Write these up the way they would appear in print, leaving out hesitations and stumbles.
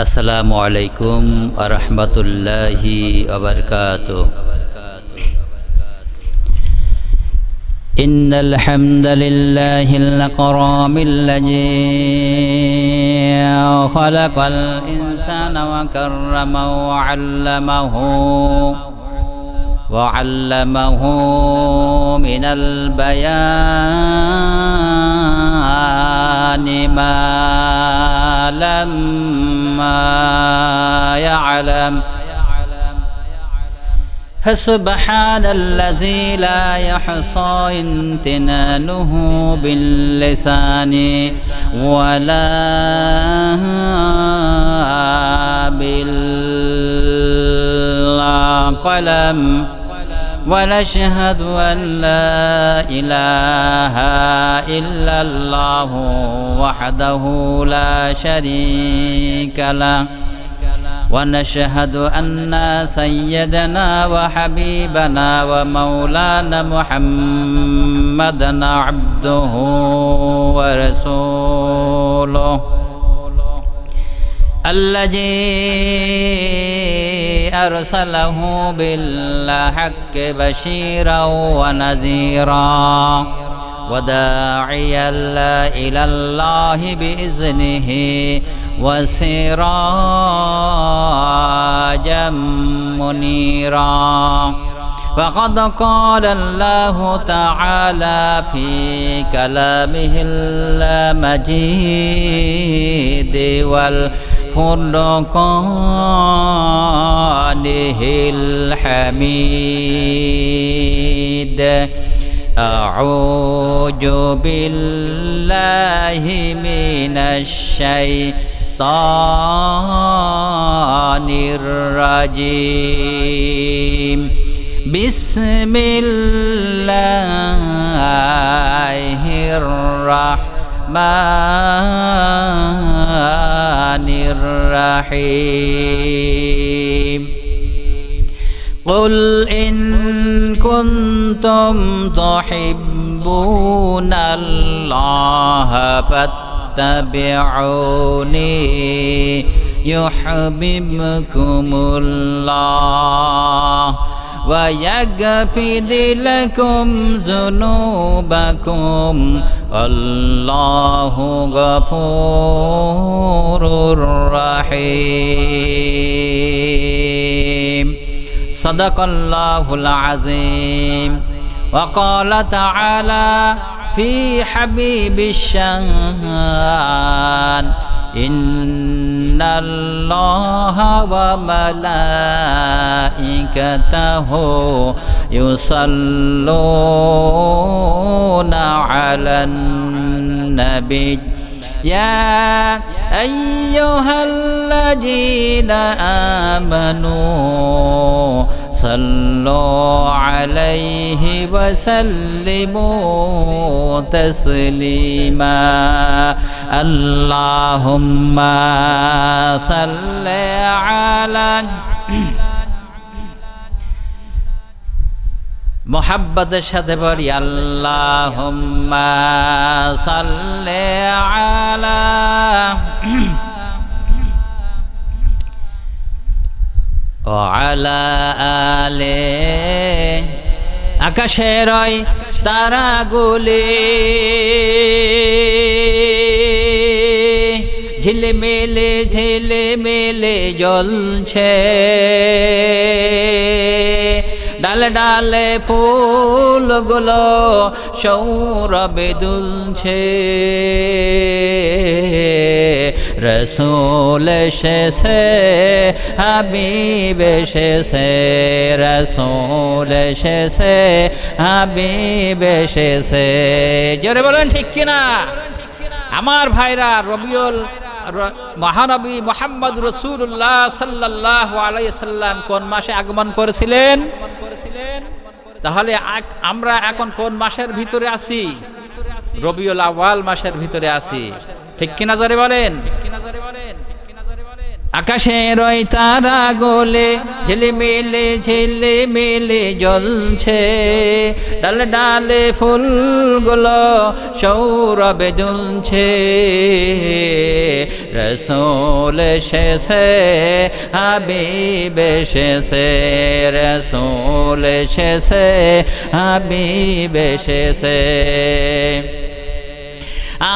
আসসালামু আলাইকুম ওয়া রাহমাতুল্লাহি ওয়া বারাকাতুহু। ইন্নাল হামদালিল্লাহিল কারামিল্লাযী খালাকাল ইনসানা ওয়া কাররামাহু ওয়া 'allamahu মিনাল বায়ানি মা lam يعلم فسبحان الذي لا يحصى امتنانه باللسان ولا بالقلم ونشهد أن لا إله إلا الله وحده لا شريك له ونشهد أن سيدنا وحبيبنا ومولانا محمدا عبده ورسوله الذي أرسله بالحق بشيرا ونذيرا وداعيا إلى الله بإذنه وسراجا منيرا فقد قال الله تعالى في كلامه المجيد والفرقانه الحميد أعوذ بالله من الشيطان الرجيم بسم الله الرحمن الرحيم قل إن كنتم تحبون الله فاتبعوني يحببكم الله ويغفر لكم ذنوبكم والله غفور رحيم صدق الله العظيم وقال تعالى في حبيب الشان إن الله وملائكته يصلون على النبي يا أيها الذين آمنوا صلوا عليه وسلموا تسليما اللهم صل على মোহাব্বতের সাথে পড়ি আল্লাহুম্মা সাল্লি আলা ওয়া আলা আলি আকাশের ওই তারাগুলি ঝিলমিলে ঝিলমিলে জ্বলছে ডালে ডালে ফুলগুলো সৌরভে দুলছে রসূল এসেছে হাবিব এসেছে রসূল এসেছে হাবিব এসেছে জোরে বলেন ঠিক কিনা আমার ভাইরা রবিউল মহানবী মুহাম্মদ রাসূলুল্লাহ সাল্লাল্লাহু আলাইহি সাল্লাম কোন মাসে আগমন করেছিলেন? তাহলে আমরা এখন কোন মাসের ভিতরে আছি? রবিউল আউয়াল মাসের ভিতরে আছি, ঠিক কিনা জোরে বলেন। আকাশের ওই তারা গোলে ঝিলিমিলি ঝিলিমিলি জ্বলছে, ডালে ডালে ফুলগুলো সৌরভে দুলছে। রসূল এসেছে, হাবিব এসেছে, রসূল এসেছে, হাবিব এসেছে।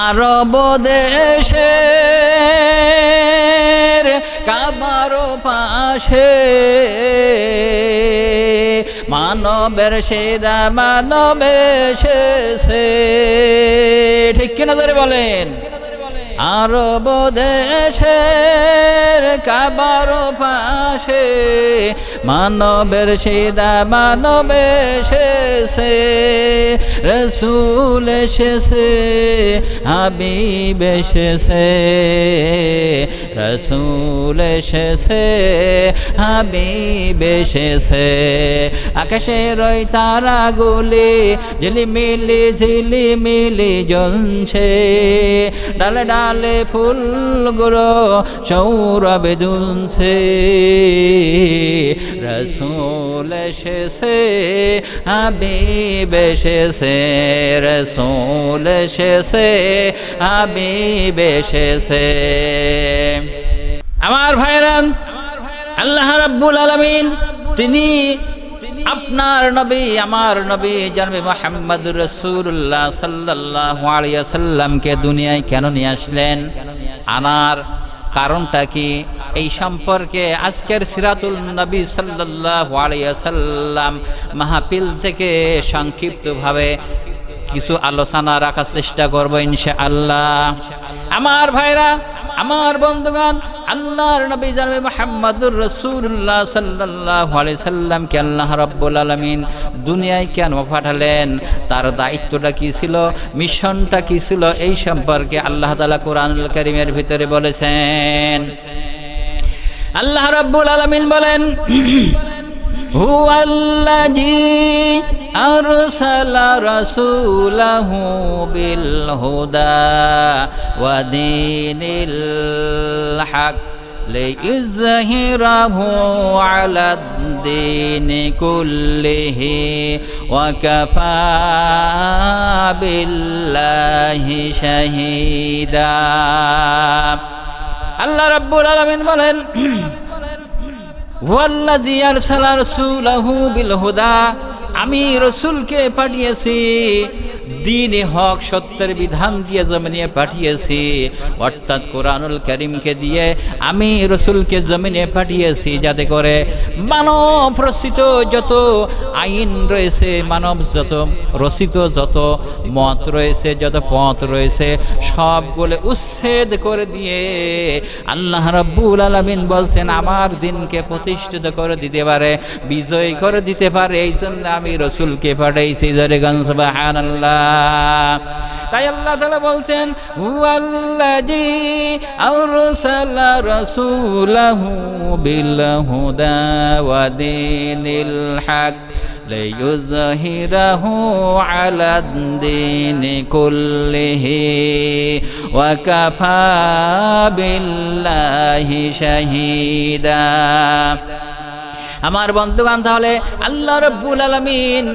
আরব দেশের কাবার পাশে মানবের সেরা মানব এসেছে। ঠিক কিনা ধরে বলেন? আরব দেশের কাবার পাশে মানবের সেরা মানব এসেছে, রসূল এসেছে, হাবিব এসেছে, রসূল এসেছে, হাবিব এসেছে। আকাশের ওই তারাগুলি ঝিলিমিলি ঝিলিমিলি জ্বলছে, ডালে ডালে ফুলগুলো সৌরভে দুলছে। রসূল এসেছে, হাবিব এসেছে, রসূল এসেছে, হাবিব এসেছে। আমার ভাইরান, আল্লাহ রাব্বুল আলামিন তিনি আপনার নবী আমার নবী জনাবে মুহাম্মদুর রাসূলুল্লাহ সাল্লাল্লাহু আলাইহি ওয়াসাল্লামকে দুনিয়ায় কেন নিয়ে আসলেন, আনার কারণটা কি, এই সম্পর্কে আজকের সিরাতুল নবী সাল্লাল্লাহু আলাইহি ওয়াসাল্লাম মাহফিল থেকে সংক্ষিপ্তভাবে কিছু আলোচনা রাখার চেষ্টা করব ইনশাআল্লাহ। আমার ভাইরা, আমার বন্ধুগণ, আল্লাহর নবী জনাবে মুহাম্মদুর রাসূলুল্লাহ সাল্লাল্লাহু আলাইহি সাল্লামকে আল্লাহ রাব্বুল আলামিন দুনিয়ায় কেন পাঠালেন, তার দায়িত্বটা কি ছিল, মিশনটা কি ছিল, এই সম্পর্কে আল্লাহ তাআলা কোরআনুল কারীমের ভিতরে বলেছেন। আল্লাহ রাব্বুল আলামিন বলেন, হুয়াল্লাযী আরসালা রাসূলাহু বিল হুদা ওয়া দীনিল হক লিইয়ুযহিরাহু আলাদ দীনি কুল্লিহি ওয়া কাফা বিল্লাহি শাহীদা। আল্লাহ রাব্বুল আলামিন বলেন, ওয়াল্লাযী আরসালা রাসূলাহু বিল হুদা, আমি রসুলকে পাঠিয়েছি দ্বীনে হক সত্যের বিধান দিয়ে জমিনে পাঠিয়েছি, অর্থাৎ কোরআনুল কারীমকে দিয়ে আমি রসুলকে জমিনে পাঠিয়েছি যাতে করে মানব রচিত যত আইন রয়েছে, মানব যত রচিত যত মত রয়েছে, যত পথ রয়েছে, সবগুলো উচ্ছেদ করে দিয়ে আল্লাহ রাব্বুল আলামিন বলছেন আমার দিনকে প্রতিষ্ঠিত করে দিতে পারে, বিজয় করে দিতে পারে, এই জন্য আমি রসুলকে পাঠাইছি। জোরে গান সুবহানাল্লাহ। তাই আল্লাহ তাআলা বলছেন, হুয়াল্লাযী আরসালা রাসূলাহু বিল হুদা ওয়া দীনিল হক লিইয়ুযহিরাহু আলাদ দীনি কুল্লিহি ওয়া কাফা বিল্লাহি শাহীদা। আমার বন্ধুগণ, তাহলে আল্লাহ রাব্বুল আলামিন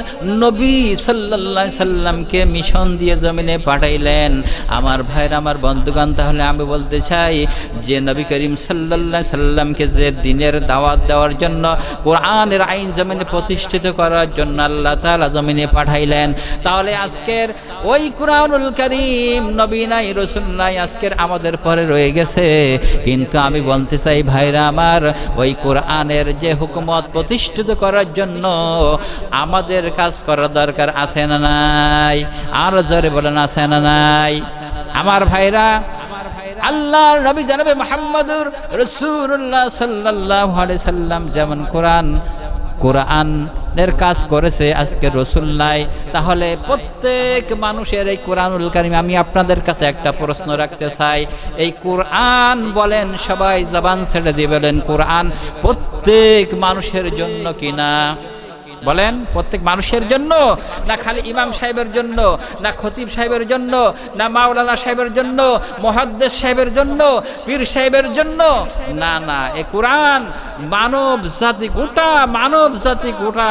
নবী সাল্লাল্লাহু আলাইহি সাল্লামকে মিশন দিয়ে জমিনে পাঠাইলেন। আমার ভাইরা, আমার বন্ধুগণ, তাহলে আমি বলতে চাই যে নবী করিম সাল্লাল্লাহু আলাইহি সাল্লামকে যে দ্বীনের দাওয়াত দেওয়ার জন্য, কোরআনের আইন জমিনে প্রতিষ্ঠিত করার জন্য আল্লাহ তাআলা জমিনে পাঠাইলেন, তাহলে আজকের ওই কোরআনুল কারীম নবী নাই, রাসূল নাই, আজকের আমাদের পরে রয়ে গেছে। কিন্তু আমি বলতে চাই ভাইরা আমার, ওই কোরআনের যে হুকুম প্রতিষ্ঠিত করার জন্য আমাদের কাজ করা দরকার আছে না নাই? আর জোরে বলেন, আছে না নাই? আমার ভাইরা, আল্লাহর নবী জনাবে মুহাম্মদুর রাসূলুল্লাহ সাল্লাল্লাহু আলাইহি সাল্লাম যেমন কোরআনের কাজ করেছে, আজকে রসুল নাই, তাহলে প্রত্যেক মানুষের এই কোরআনুল কারীম, আমি আপনাদের কাছে একটা প্রশ্ন রাখতে চাই, এই কোরআন বলেন, সবাই জবান ছেড়ে দিয়ে বলেন, কোরআন প্রত্যেক মানুষের জন্য কিনা? বলেন, প্রত্যেক মানুষের জন্য, না খালি ইমাম সাহেবের জন্য, না খতিব সাহেবের জন্য, না মাওলানা সাহেবের জন্য, মুহাদ্দিস সাহেবের জন্য, পীর সাহেবের জন্য? না না, এ কোরআন মানব জাতি, গোটা মানব জাতি, গোটা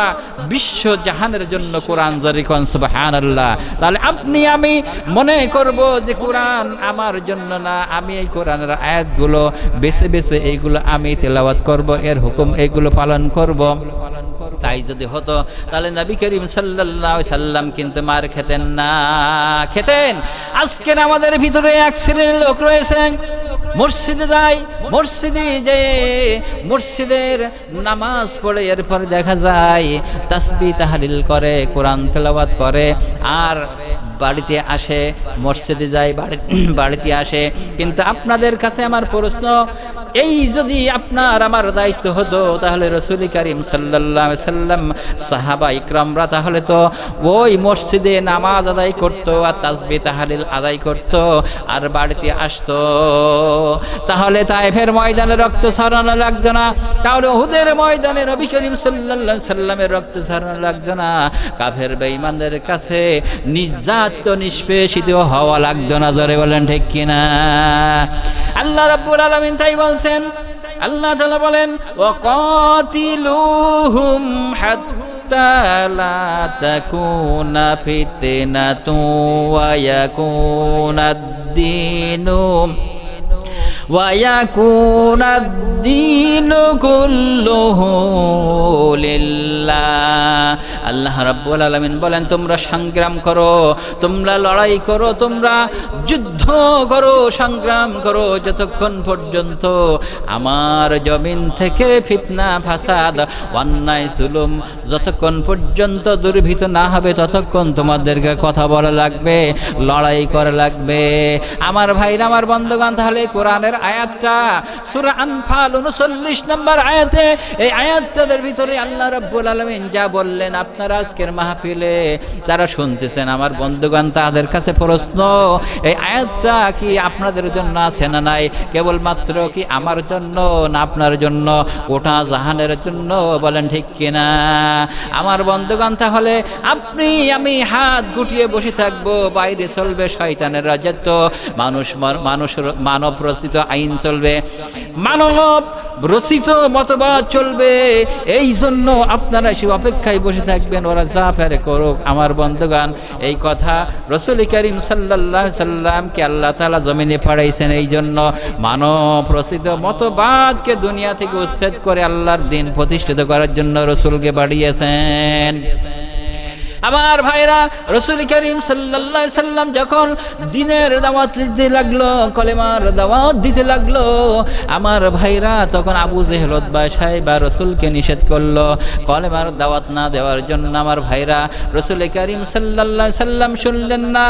বিশ্ব জাহানের জন্য কোরআন জারি করেন। সুবহানাল্লাহ। তাহলে আপনি আমি মনে করব যে কোরআন আমার জন্য না, আমি এই কোরআনের আয়াতগুলো বেছে বেছে এইগুলো আমি তেলাওয়াত করব, এর হুকুম এইগুলো পালন করব। তাই যদি হতো তাহলে নবী করিম সাল্লাল্লাহু আলাইহি সাল্লাম কিন্তু মার খেতেন না, খেতেন। আজকের আমাদের ভিতরে এক শ্রেণীর লোক রয়েছে, মসজিদে যায়, মসজিদে যেয়ে মসজিদের নামাজ পড়ে এরপর দেখা যায় তাসবিহ তাহলিল করে, কোরআন তেলাওয়াত করে, আর বাড়িতে আসে, মসজিদে যায়, বাড়িতে আসে। কিন্তু আপনাদের কাছে আমার প্রশ্ন, এই যদি আপনার আমার দায়িত্ব হতো তাহলে রাসূল করিম সাল্লাল্লাহু আলাইহি সাল্লাম, সাহাবা ইকরামরা তাহলে তো ওই মসজিদে নামাজ আদায় করত আর তাসবিহ তাহলিল আদায় করত আর বাড়িতে আসতো। তাহলে তায়েফের ময়দানে রক্ত ঝরানো লাগতো না, তাহলে উহুদের ময়দানে নবী করিম সাল্লাল্লাহু আলাইহি সাল্লামের রক্ত ঝরানো লাগতো না, কাফের বেঈমানদের কাছে নির্যাতিত নিষ্পেষিত হওয়া লাগতো না। জোরে বলেন ঠিক কিনা? আল্লাহ রাব্বুল আলামিন তাই বলছেন। আল্লাহ তাআলা বলেন, ওয়াকাতিলুহুম হাত্তা লা তাকুনা ফিতনাতুন ওয়া ইয়াকুনাদ-দীনু ওয়ায়াকুনাদ-দীনু কুল্লুহু লিল্লাহ। আল্লাহ রাব্বুল আলামিন বলেন, তোমরা সংগ্রাম করো, তোমরা লড়াই করো, তোমরা যুদ্ধ করো, সংগ্রাম করো, যতক্ষণ পর্যন্ত আমার জমিন থেকে ফিতনা ফাসাদ অন্যায় জুলুম যতক্ষণ পর্যন্ত দুর্ভিত না হবে ততক্ষণ তোমাদেরকে কথা বলা লাগবে, লড়াই করা লাগবে। আমার ভাইরা, আমার বন্ধুগণ, তাহলে কোরআনের আয়াতটা সূরা আনফাল 39 নম্বর আয়াতে, এই আয়াতটার ভিতরে আল্লাহ রাব্বুল আলামিন যা বললেন আপনারা আজকের মাহফিলে তারা শুনতেছেন, আমার বন্ধুগণ, তাদের কাছে প্রশ্ন, এই আয়াতটা কি আপনাদের জন্য আছে না নাই? কেবলমাত্র কি আমার জন্য না আপনার জন্য, গোটা জাহানের জন্য? বলেন ঠিক কিনা? আমার বন্ধুগণ, তাহলে আপনি আমি হাত গুটিয়ে বসে থাকবো, বাইরে চলবে শয়তানের রাজত্ব, মানব রচিত আইন চলবে, মানব রচিত মতবাদ চলবে। এই জন্য আপনারা সে অপেক্ষায় বসে থাকবেন, ওরা যা পারে করুক। আমার বন্ধুগণ, এই কথা রাসূল করিম সাল্লাল্লাহু আলাইহি সাল্লামকে আল্লাহ তাআলা জমিনে পাঠাইছেন এই জন্য, মানব রচিত মতবাদকে দুনিয়া থেকে উচ্ছেদ করে আল্লাহর দ্বীন প্রতিষ্ঠিত করার জন্য রাসূলকে পাঠিয়েছেন। আমার ভাইরা, রাসূল করিম সাল্লাল্লাহু আলাইহি সাল্লাম যখন দ্বীনের দাওয়াত দিতে লাগলো, কলেমার দাওয়াত দিতে লাগলো, আমার ভাইরা, তখন আবু জেহেল উতবা সাহেবা রাসূলকে নিষেধ করলো কলেমার দাওয়াত না দেওয়ার জন্য। আমার ভাইরা, রাসূল করিম সাল্লাল্লাহু আলাইহি সাল্লাম শুনলেন না।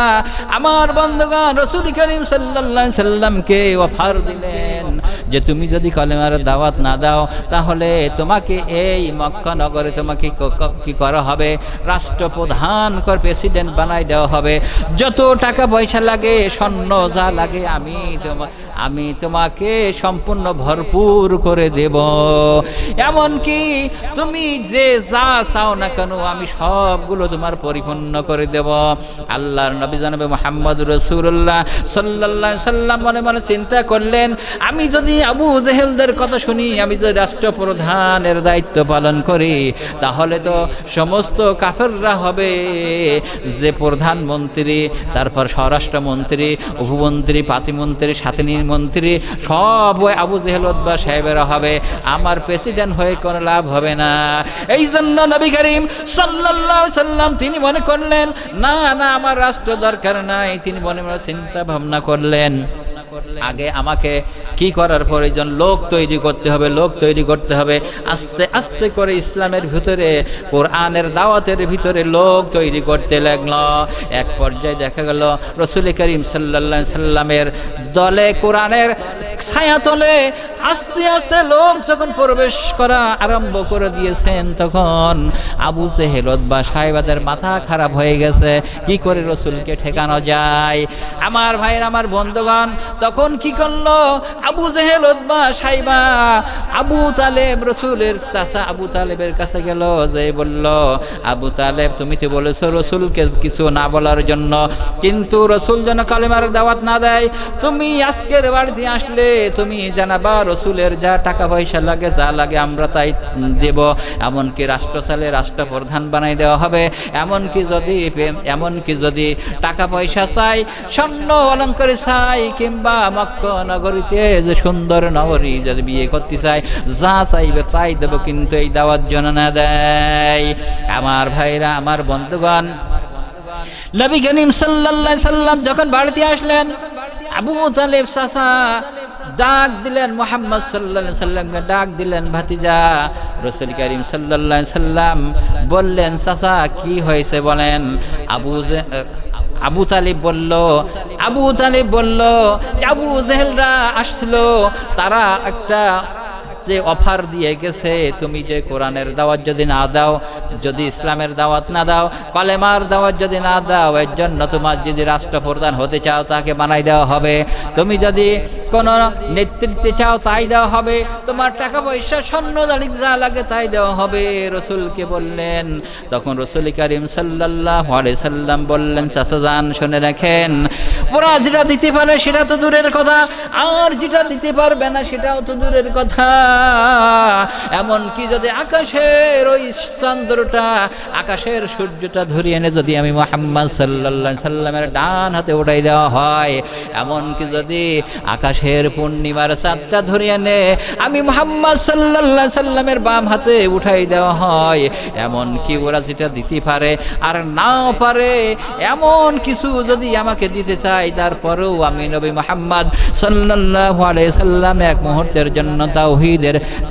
আমার বন্ধুগণ, রাসূল করিম সাল্লাল্লাহু আলাইহি সাল্লামকে অফার দিলেন যে তুমি যদি কলেমার দাওয়াত না দাও তাহলে তোমাকে এই মক্কা নগরে তোমাকে কি করা হবে? রাষ্ট্রপ্রধান প্রেসিডেন্ট বানাই দেওয়া হবে, যত টাকা পয়সা লাগে, স্বর্ণ যা লাগে আমি তোমাকে সম্পূর্ণ ভরপুর করে দেব, এমনকি তুমি যে যা চাও না কেন আমি সবগুলো তোমার পরিপূর্ণ করে দেব। আল্লাহর নবী জনাবে মুহাম্মদ রাসূলুল্লাহ সাল্লাল্লাহু আলাইহি সাল্লাম মনে মনে চিন্তা করলেন, আমি যদি আবু জেহেলদের কথা শুনি, আমি যদি রাষ্ট্রপ্রধানের দায়িত্ব পালন করি, তাহলে তো সমস্ত কাফেররা হবে যে প্রধানমন্ত্রী, তারপর স্বরাষ্ট্রমন্ত্রী, উপমন্ত্রী, পাতিমন্ত্রী, সাতনী মন্ত্রী, সব ওই আবু জেহেল উতবা সাহেবেরা হবে, আমার প্রেসিডেন্ট হয়ে কোনো লাভ হবে না। এই জন্য নবী করিম সাল্লাল্লাহু আলাইহি সাল্লাম তিনি মনে করলেন, না না, আমার রাষ্ট্র দরকার নাই। তিনি মনে মনে চিন্তা ভাবনা করলেন, আগে আমাকে কি করার প্রয়োজন? লোক তৈরি করতে হবে, লোক তৈরি করতে হবে। আস্তে আস্তে করে ইসলামের ভিতরে, কোরআনের দাওয়াতের ভিতরে লোক তৈরি করতে লাগলো। এক পর্যায়ে দেখা গেল রাসূল করিম সাল্লাল্লাহু আলাইহি সাল্লামের দলে কোরআনের ছায়াতলে আস্তে আস্তে লোক যখন প্রবেশ করা আরম্ভ করে দিয়েছেন, তখন আবু জেহেল উতবা সাহেবাদের মাথা খারাপ হয়ে গেছে, কি করে রসুলকে ঠেকানো যায়। আমার ভাইয়ের, আমার বন্ধুগণ, তখন কি করলো আবু জেহেল উতবা সাহেবা আবু তালেব, রসুলের চাচা আবু তালেবের কাছে গেল, যে বলল, আবু তালেব তুমি তো বলেছো রসুলকে কিছু না বলার জন্য, কিন্তু রসুল যেন কালেমার দাওয়াত না দেয়, তুমি আজকের বাড়িতে আসলে তুমি জানাবা রসুলের যা টাকা পয়সা লাগে, যা লাগে আমরা তাই দেব, এমনকি রাষ্ট্রসালে রাষ্ট্রপ্রধান বানাই দেওয়া হবে, এমনকি যদি টাকা পয়সা চাই, স্বর্ণ অলঙ্কারে চাই, কিংবা মক্কা নগরীতে যে সুন্দর নগরী যদি বিয়ে করতে চাই, যা চাইবে তাই দেব, কিন্তু এই দাওয়াত যেন না দেয়। আমার ভাইরা, আমার বন্ধুগণ, নবী করিম সাল্লাল্লাহু আলাইহি সাল্লাম যখন বাড়িতে আসলেন, আবু তালেব চাচা ডাক দিলেন মুহাম্মদ সাল্লাল্লাহু আলাইহি সাল্লামকে, ডাক দিলেন ভাতিজা। রাসূল করিম সাল্লাল্লাহু আলাইহি সাল্লাম বললেন, চাচা কি হয়েছে বলেন। আবু তালিব বলল যে আবু জেহেলরা আসছিল, তারা একটা যে অফার দিয়ে গেছে, তুমি যে কোরআনের দাওয়াত যদি না দাও, যদি ইসলামের দাওয়াত না দাও, কলেমার দাওয়াত যদি না দাও, এর জন্য তোমার যদি রাষ্ট্রপ্রধান হতে চাও তাকে বানাই দেওয়া হবে, তুমি যদি কোনো নেতৃত্বে চাও তাই দেওয়া হবে, তোমার টাকা পয়সা স্বর্ণ দাড়ি যা লাগে তাই দেওয়া হবে। রসুলকে বললেন, তখন রসুল করিম সাল্লাল্লাহু আলাইহি সাল্লাম বললেন, চাচা যান শুনে রাখেন, ওরা যেটা দিতে পারে সেটা তো দূরের কথা, আর যেটা দিতে পারবে না সেটাও তো দূরের কথা। এমনকি যদি আকাশের ওই চন্দ্রটা, আকাশের সূর্যটা ধরিয়ে এনে যদি আমি মুহাম্মদ সাল্লাল্লাহু আলাইহি সাল্লামের ডান হাতে উঠাই দেওয়া হয়, এমনকি যদি আকাশের পূর্ণিমার চাঁদটা ধরিয়ে এনে আমি মুহাম্মদ সাল্লাল্লাহু আলাইহি সাল্লামের বাম হাতে উঠাই দেওয়া হয়, এমনকি ওরা যেটা দিতে পারে আর নাও পারে এমন কিছু যদি আমাকে দিতে চাই, তারপরেও আমি নবী মুহাম্মদ সাল্লাল্লাহু আলাইহি সাল্লাম এক মুহূর্তের জন্য তাওহীদের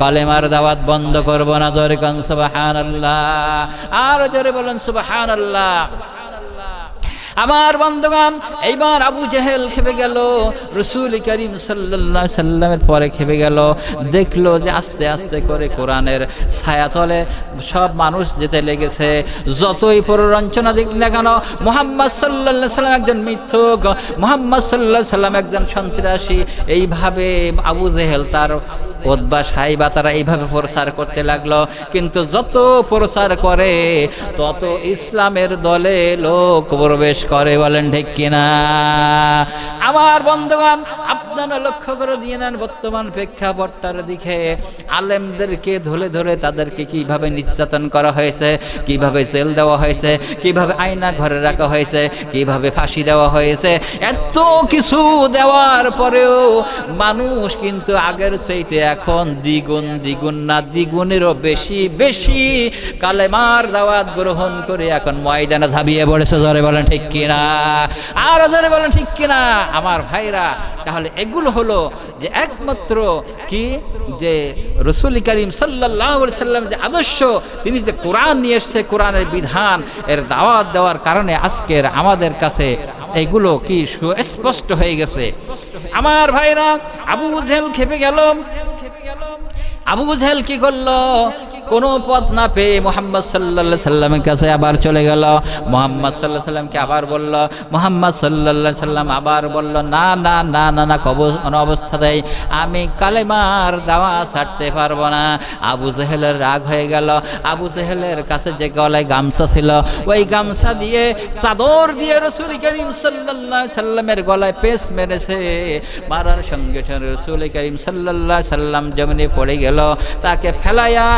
কালেমার দাওয়াত বন্ধ করব না। জোরে কোন সুবহানাল্লাহ, আর জোরে বলেন সুবহানাল্লাহ। আমার বন্ধুগণ, এইবার আবু জেহেল খেপে গেল, রাসূল করিম সাল্লাল্লাহু আলাইহি সাল্লামের পরে খেপে গেল, দেখলো যে আস্তে আস্তে করে কোরআনের ছায়াতলে সব মানুষ যেতে লেগেছে। যতই প্ররঞ্চনা দিক না কেন, মুহাম্মদ সাল্লাল্লাহু আলাইহি সাল্লাম একজন মিথ্যুক, মুহাম্মদ সাল্লাল্লাহু আলাইহি সাল্লাম একজন সন্ত্রাসী, এইভাবে আবু জেহেল তার উতবা সাহেবা তারা এইভাবে প্রচার করতে লাগলো। কিন্তু যত প্রচার করে তত ইসলামের দলে লোক প্রবেশ করে, বলেন ঠিক কিনা? আমার বন্ধুগণ, আপনারা লক্ষ্য করে দিয়ে নেন বর্তমান প্রেক্ষাপটটার দিকে, আলেমদেরকে ধরে ধরে তাদেরকে কিভাবে নির্যাতন করা হয়েছে, কিভাবে জেল দেওয়া হয়েছে, কিভাবে আয়না ঘরে রাখা হয়েছে, কিভাবে ফাঁসি দেওয়া হয়েছে। এত কিছু দেওয়ার পরেও মানুষ কিন্তু আগের চাইতে এখন দ্বিগুণ না দ্বিগুণেরও বেশি কালেমার দাওয়াত গ্রহণ করে এখন ময়দানে ঝাঁপিয়ে পড়েছে। জোরে বলেন ঠিক কিনা? আর জোরে বলেন ঠিক কিনা? আমার ভাইরা, তাহলে এগুলো হলো যে একমাত্র কি, যে রাসূল করিম সাল্লাল্লাহু আলাইহি সাল্লাম যে আদর্শ, তিনি যে কোরআন নিয়ে এসেছে, কোরআনের বিধান এর দাওয়াত দেওয়ার কারণে আজকের আমাদের কাছে এগুলো কি সুস্পষ্ট হয়ে গেছে। আমার ভাইরা, আবু জেহেল খেপে গেল। আবু জেহেল কি করলো? কোনো পথ না পেয়ে মুহাম্মদ সাল্লাল্লাহু আলাইহি সাল্লামের কাছে আবার চলে গেল। মুহাম্মদ সাল্লাল্লাহু আলাইহি সাল্লামকে আবার বলল, মুহাম্মদ সাল্লাল্লাহু আলাইহি সাল্লাম আবার বলল, না না না না না, কোনো অবস্থাতেই আমি কালেমার দাওয়াত ছাড়তে পারবো না। আবু জেহেলের রাগ হয়ে গেল। আবু জেহেলের কাছে যে গলায় গামছা ছিল, ওই গামছা দিয়ে, চাদর দিয়ে রাসূল করিম সাল্লাল্লাহু আলাইহি সাল্লামের গলায় পেঁচ মেরেছে। মারার সঙ্গে সঙ্গে রাসূল করিম সাল্লাল্লাহু আলাইহি সাল্লাম জমিনে পড়ে গেল। তাকে ফেলাইয়া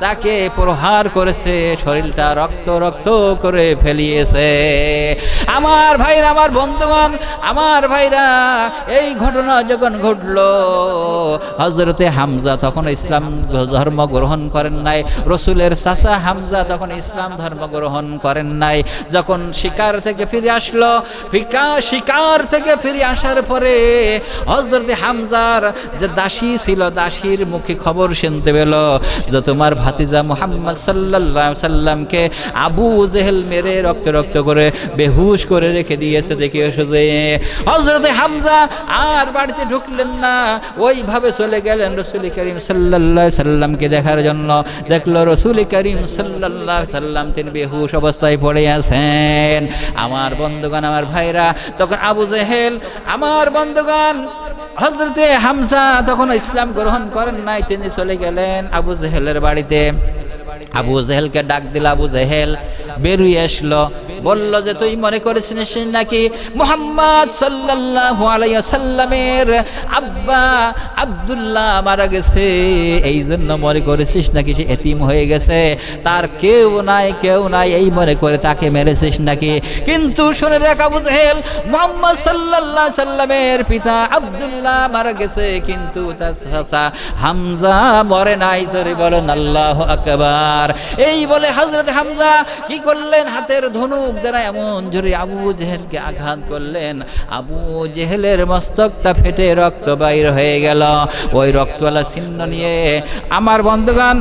তাকে প্রহার করেছে, শরীরটা রক্ত রক্ত করে ফেলিয়েছে। আমার ভাইরা, আমার বন্ধুগণ, আমার ভাইরা, এই ঘটনা যখন ঘটলো, হযরতে হামজা তখন ইসলাম ধর্ম গ্রহণ করেন নাই। রসুলের চাচা হামজা তখন ইসলাম ধর্ম গ্রহণ করেন নাই। যখন শিকার থেকে ফিরে আসলো, শিকার থেকে ফিরে আসার পরে হযরতে হামজার যে দাসী ছিল, দাসীর মুখে খবর খবর শুনতে পেল যে তোমার ভাতিজা মুহাম্মদ সাল্লাল্লাহু আলাইহি সাল্লামকে আবু জেহেল মেরে রক্ত রক্ত করে বেহুশ করে রেখে দিয়েছে। দেখে এসো যে হযরত হামজা আর বাড়িতে ঢুকলেন না, ওইভাবে চলে গেলেন রাসূল করিম সাল্লাল্লাহু আলাইহি সাল্লামকে দেখার জন্য। দেখলো রাসূল করিম সাল্লাল্লাহু আলাইহি সাল্লাম তিনি বেহুশ অবস্থায় পড়ে আছেন। আমার বন্ধুগণ, আমার ভাইরা, তখন আবু জেহেল, আমার বন্ধুগণ, হযরতে হামজা তখন ইসলাম গ্রহণ করেন নাই, তিনি চলে গেলেন আবু জেহেলের বাড়িতে। আবু জেহেলকে ডাক দিল। আবু জেহেল বেরিয়ে আসলো, বলল যে তুই মনে করেছিস নাকি মুহাম্মদ সাল্লাল্লাহু আলাইহি ওয়াসাল্লামের আব্বা আব্দুল্লাহ মারা গেছে, এই জন্য মনে করেছিস নাকি সে এতিম হয়ে গেছে, তার কেউ নাই এই মনে করে তাকে মেরেছিস নাকি? কিন্তু শুনে রাখ আবু জেহেল, মুহাম্মদ সাল্লাল্লাহু আলাইহি ওয়াসাল্লামের পিতা আব্দুল্লাহ মারা গেছে, কিন্তু তার চাচা হামজা মরে নাই। জোরে বলেন আল্লাহু আকবার। এই বলে হযরত হামজা কি করলেন, হাতের ধনুক দ্বারা এমন জোরে আবু জেহেলকে আঘাত করলেন, আবু জেহেলের মস্তকটা ফেটে রক্ত বাইর হয়ে গেল। ওই রক্তওয়ালা চিহ্ন নিয়ে আমার বন্ধুগণ,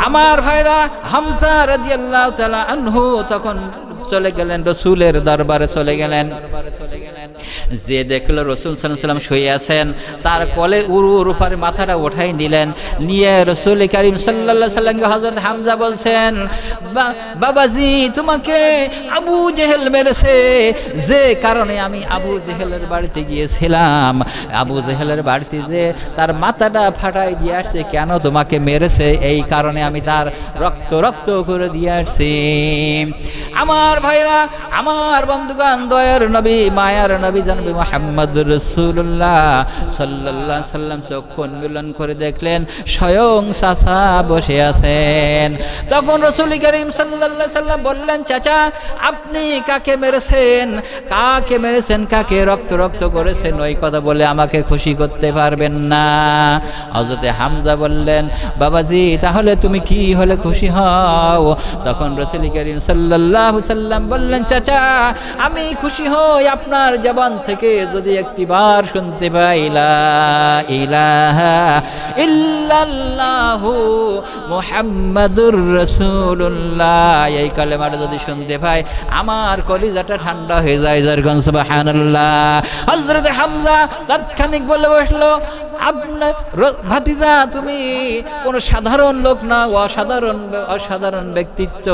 আমার ভাইরা, হামজা রাদিয়াল্লাহু তাআলা আনহু তখন চলে গেলেন রাসূলের দরবারে, চলে গেলেন। যে দেখলো রাসূল সাল্লাল্লাহু আলাইহি ওয়াসাল্লাম শুয়ে আছেন, তার কোলে উরুর উপরে মাথাটা উঠাই নিলেন, নিয়ে রাসূল করিম সাল্লাল্লাহু আলাইহি ওয়াসাল্লামকে হযরত হামজা বলছেন, বাবাজি তোমাকে আবু জেহেল মেরেছে, যে কারণে আমি আবু জেহেলের বাড়িতে গিয়েছিলাম, আবু জেহেলের বাড়িতে যে তার মাথাটা ফাটাই দিয়ে আসছে, কেন তোমাকে মেরেছে এই কারণে আমি তার রক্ত করে দিয়ে আসছি। আমার ভাইরা, আমার বন্ধুগণ, দয়ার নবী, মায়ার নবী জনাবে মুহাম্মদুর রাসূলুল্লাহ সাল্লাল্লাহু আলাইহি সাল্লাম চক্ষু উন্মীলন করে দেখলেন স্বয়ং চাচা বসে আছেন। তখন রাসূল করিম সাল্লাল্লাহু আলাইহি সাল্লাম বললেন, চাচা আপনি কাকে মেরেছেন, কাকে রক্ত করেছেন, ওই কথা বলে আমাকে খুশি করতে পারবেন না। হযরত হামজা বললেন, বাবাজি তাহলে তুমি কি হলে খুশি হও? তখন রাসূল করিম সাল্লাল্লাহু আলাইহি সাল্লাম বললেন, চাচা আমি খুশি হই আপনার জবান থেকে যদি একটি বার শুনতে পাই লা ইলাহা ইল্লাল্লাহু মুহাম্মাদুর রাসূলুল্লাহ, এই কালেমাটা যদি শুনতে পাই আমার কলিজাটা ঠান্ডা হয়ে যায়। যারগণ সুবহানাল্লাহ। হযরত হামজা তাৎক্ষণিক বলে বসলো, আপনার ভাতিজা তুমি কোনো সাধারণ লোক না, অসাধারণ ব্যক্তিত্ব,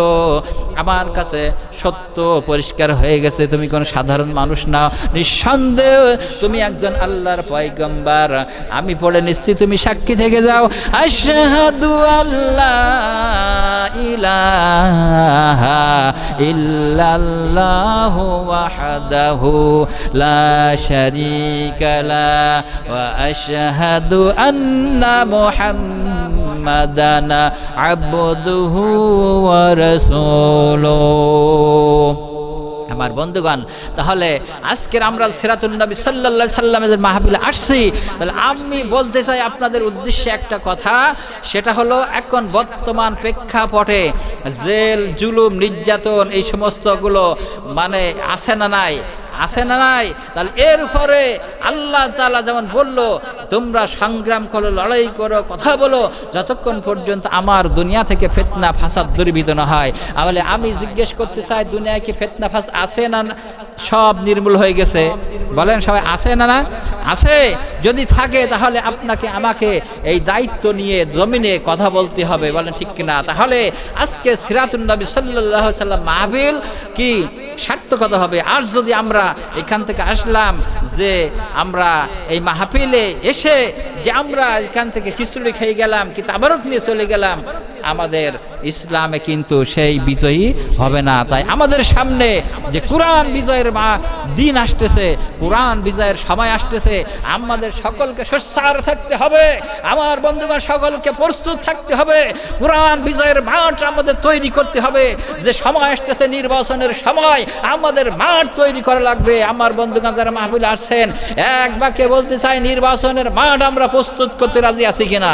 আমার কাছে সত্য পরিষ্কার হয়ে গেছে, তুমি কোনো সাধারণ মানুষ না, নিঃসন্দেহ তুমি একজন আল্লাহর পয়গম্বর। আমি পড়ে নিশ্চিত, তুমি সাক্ষী থেকে যাও। আশহাদু আল্লা ইলাহা ইল্লাল্লাহু ওয়াহদাহু লা শারীকা লা ওয়া আশহাদু আন্না মুহাম্মাদান আবদুহু ওয়া রাসূলুহু। আমার বন্ধুগণ, তাহলে আজকের আমরা সিরাতুন নবী সাল্লাল্লাহু আলাইহি সাল্লামের মাহফিলে আসছি, তাহলে আমি বলতে চাই আপনাদের উদ্দেশ্যে একটা কথা, সেটা হলো এখন বর্তমান প্রেক্ষাপটে জেল, জুলুম, নির্যাতন এই সমস্তগুলো মানে আছে না নাই? তাহলে এর উপরে আল্লাহ তাআলা যেমন বলল, তোমরা সংগ্রাম করো, লড়াই করো, কথা বলো, যতক্ষণ পর্যন্ত আমার দুনিয়া থেকে ফিতনা ফাসাদ দূরীভূত না হয়। তাহলে আমি জিজ্ঞেস করতে চাই, দুনিয়ায় কি ফিতনা ফাসাদ আছে না সব নির্মূল হয়ে গেছে? বলেন সবাই, আছে না? আছে। যদি থাকে তাহলে আপনাকে আমাকে এই দায়িত্ব নিয়ে জমিনে কথা বলতে হবে, বলেন ঠিক কিনা? তাহলে আজকে সিরাতুন নবী সাল্লাল্লাহু আলাইহি সাল্লাম মাহফিল কি সার্থকতা হবে। আর যদি আমরা এখান থেকে আসলাম যে আমরা এই মাহফিলে এসে যে আমরা এখান থেকে খিচুড়ি খেয়ে গেলাম, কি তাবারক নিয়ে চলে গেলাম, আমাদের ইসলামে কিন্তু সেই বিজয়ী হবে না। তাই আমাদের সামনে যে কোরআন বিজয়ের দিন আসতেছে, কোরআন বিজয়ের সময় আসতেছে, আমাদের সকলকে সোচ্চার থাকতে হবে। আমার বন্ধুগণ, সকলকে প্রস্তুত থাকতে হবে। কোরআন বিজয়ের মাঠ আমাদের তৈরি করতে হবে। যে সময় আসতেছে নির্বাচনের সময়, আমাদের মাঠ তৈরি করা লাগবে। আমার বন্ধুগণ যারা মাহফিলে আসছেন, এক বাক্যে বলতে চাই, নির্বাচনের মাঠ আমরা প্রস্তুত করতে রাজি আছি কিনা?